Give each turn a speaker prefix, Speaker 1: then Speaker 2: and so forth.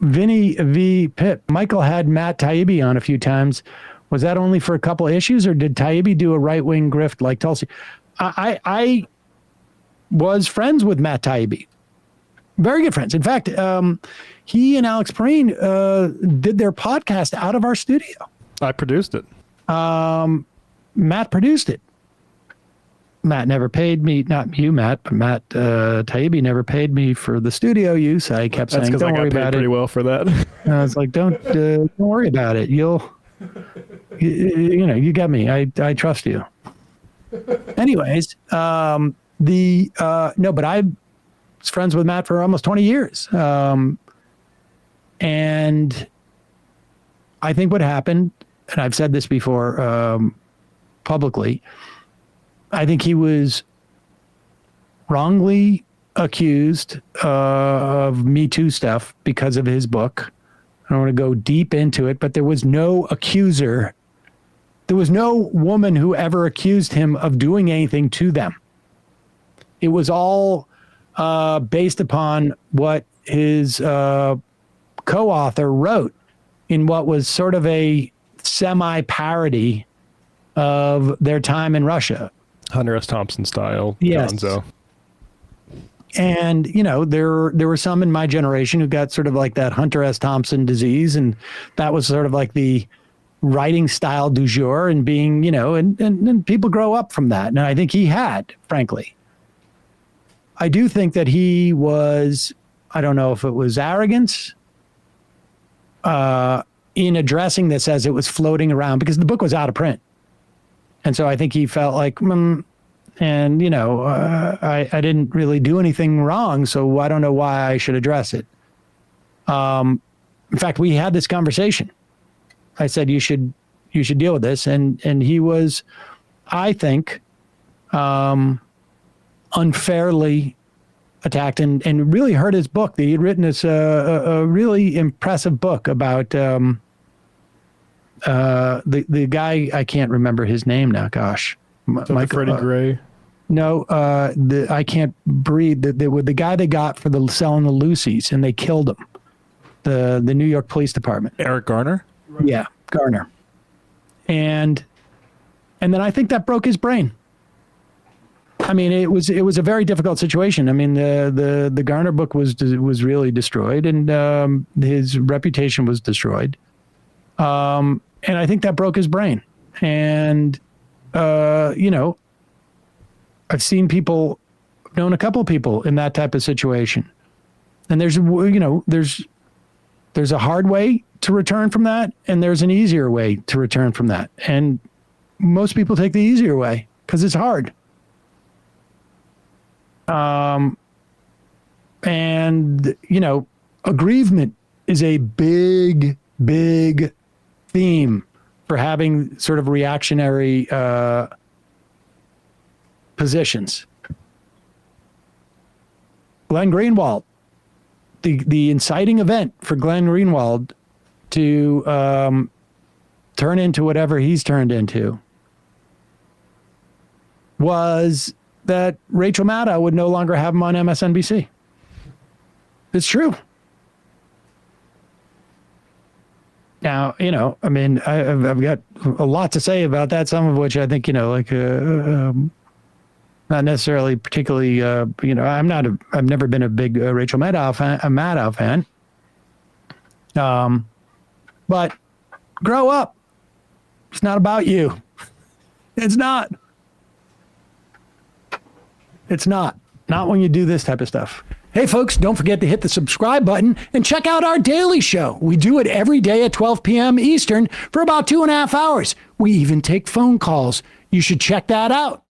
Speaker 1: Vinny V. Pip, Michael had Matt Taibbi on a few times. Was that only for a couple of issues, or did Taibbi do a right-wing grift like Tulsi? I was friends with Matt Taibbi. Very good friends. In fact, he and Alex Perrine did their podcast out of our studio.
Speaker 2: I produced it.
Speaker 1: Matt produced it. Matt never paid me, not you, Matt, but Matt Taibbi never paid me for the studio use. I kept saying, "Don't worry about it." That's because I got paid
Speaker 2: pretty well for that.
Speaker 1: I was like, "Don't worry about it. You got me. I trust you." Anyways, no, but I was friends with Matt for almost 20 years, and I think what happened, and I've said this before publicly. I think he was wrongly accused of Me Too stuff because of his book. I don't want to go deep into it, but there was no accuser. There was no woman who ever accused him of doing anything to them. It was all based upon what his co-author wrote in what was sort of a semi-parody of their time in Russia.
Speaker 2: Hunter S. Thompson style.
Speaker 1: Yes.
Speaker 2: Gonzo.
Speaker 1: And, there were some in my generation who got sort of like that Hunter S. Thompson disease. And that was sort of like the writing style du jour and being, and people grow up from that. And I think he had, frankly. I do think that he was, I don't know if it was arrogance in addressing this as it was floating around, because the book was out of print. And so I think he felt like, I didn't really do anything wrong, so I don't know why I should address it. In fact, we had this conversation. I said, you should deal with this. And he was, I think, unfairly attacked and really hurt his book. He had written this a really impressive book about the guy, I can't remember his name now. Gosh,
Speaker 2: Michael Freddie Gray.
Speaker 1: No, I can't breathe. The guy they got for selling the Lucy's, and they killed him. The New York Police Department.
Speaker 2: Eric Garner.
Speaker 1: Yeah, Garner. And then I think that broke his brain. I mean, it was a very difficult situation. I mean, the Garner book was really destroyed, and his reputation was destroyed. And I think that broke his brain. And, I've seen known a couple of people in that type of situation. And there's a hard way to return from that, and there's an easier way to return from that. And most people take the easier way because it's hard. Aggrievement is a big, big theme for having sort of reactionary positions. Glenn Greenwald, the inciting event for Glenn Greenwald to turn into whatever he's turned into was that Rachel Maddow would no longer have him on MSNBC. It's true. Now, I mean, I've got a lot to say about that, some of which I think, not necessarily particularly, I've never been a big Rachel Maddow fan. But grow up. It's not about you. It's not. It's not. Not when you do this type of stuff. Hey, folks, don't forget to hit the subscribe button and check out our daily show. We do it every day at 12 p.m. Eastern for about 2.5 hours. We even take phone calls. You should check that out.